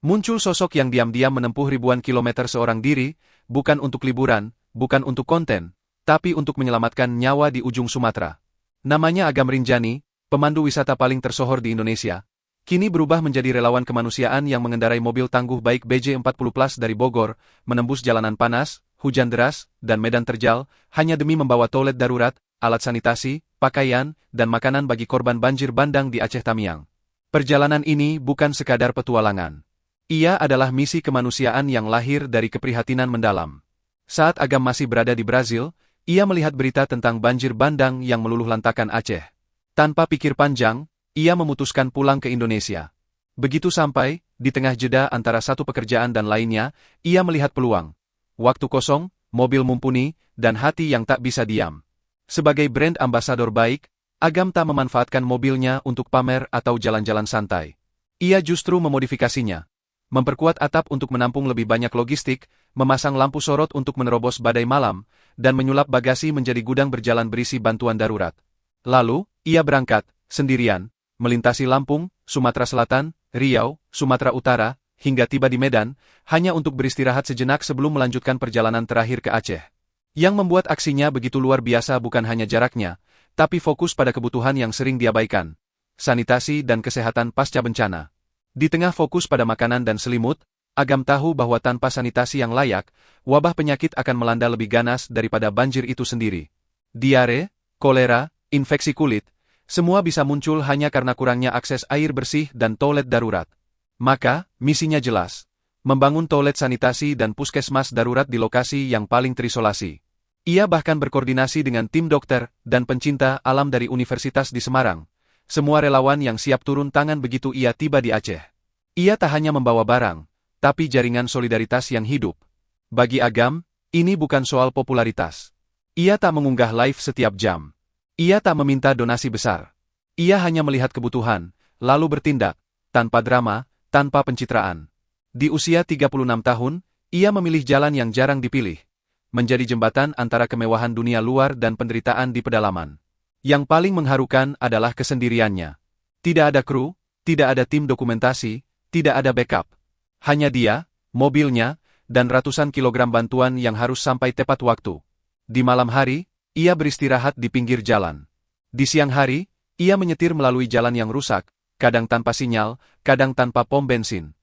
Muncul sosok yang diam-diam menempuh ribuan kilometer seorang diri, bukan untuk liburan, bukan untuk konten, tapi untuk menyelamatkan nyawa di ujung Sumatera. Namanya Agam Rinjani, pemandu wisata paling tersohor di Indonesia. Kini berubah menjadi relawan kemanusiaan yang mengendarai mobil tangguh baik BJ40 Plus dari Bogor, menembus jalanan panas, hujan deras, dan medan terjal, hanya demi membawa toilet darurat, alat sanitasi, pakaian, dan makanan bagi korban banjir bandang di Aceh Tamiang. Perjalanan ini bukan sekadar petualangan. Ia adalah misi kemanusiaan yang lahir dari keprihatinan mendalam. Saat Agam masih berada di Brazil, ia melihat berita tentang banjir bandang yang meluluhlantakan Aceh. Tanpa pikir panjang, ia memutuskan pulang ke Indonesia. Begitu sampai, di tengah jeda antara satu pekerjaan dan lainnya, ia melihat peluang. Waktu kosong, mobil mumpuni, dan hati yang tak bisa diam. Sebagai brand ambasador baik, Agam tak memanfaatkan mobilnya untuk pamer atau jalan-jalan santai. Ia justru memodifikasinya. Memperkuat atap untuk menampung lebih banyak logistik, memasang lampu sorot untuk menerobos badai malam, dan menyulap bagasi menjadi gudang berjalan berisi bantuan darurat. Lalu, ia berangkat, sendirian, melintasi Lampung, Sumatera Selatan, Riau, Sumatera Utara, hingga tiba di Medan, hanya untuk beristirahat sejenak sebelum melanjutkan perjalanan terakhir ke Aceh. Yang membuat aksinya begitu luar biasa bukan hanya jaraknya, tapi fokus pada kebutuhan yang sering diabaikan. Sanitasi dan kesehatan pasca bencana. Di tengah fokus pada makanan dan selimut, Agam tahu bahwa tanpa sanitasi yang layak, wabah penyakit akan melanda lebih ganas daripada banjir itu sendiri. Diare, kolera, infeksi kulit, semua bisa muncul hanya karena kurangnya akses air bersih dan toilet darurat. Maka, misinya jelas. Membangun toilet sanitasi dan puskesmas darurat di lokasi yang paling terisolasi. Ia bahkan berkoordinasi dengan tim dokter dan pencinta alam dari Universitas di Semarang. Semua relawan yang siap turun tangan begitu ia tiba di Aceh. Ia tak hanya membawa barang, tapi jaringan solidaritas yang hidup. Bagi Agam, ini bukan soal popularitas. Ia tak mengunggah live setiap jam. Ia tak meminta donasi besar. Ia hanya melihat kebutuhan, lalu bertindak, tanpa drama, tanpa pencitraan. Di usia 36 tahun, ia memilih jalan yang jarang dipilih. Menjadi jembatan antara kemewahan dunia luar dan penderitaan di pedalaman. Yang paling mengharukan adalah kesendiriannya. Tidak ada kru, tidak ada tim dokumentasi, tidak ada backup. Hanya dia, mobilnya, dan ratusan kilogram bantuan yang harus sampai tepat waktu. Di malam hari, ia beristirahat di pinggir jalan. Di siang hari, ia menyetir melalui jalan yang rusak, kadang tanpa sinyal, kadang tanpa pom bensin.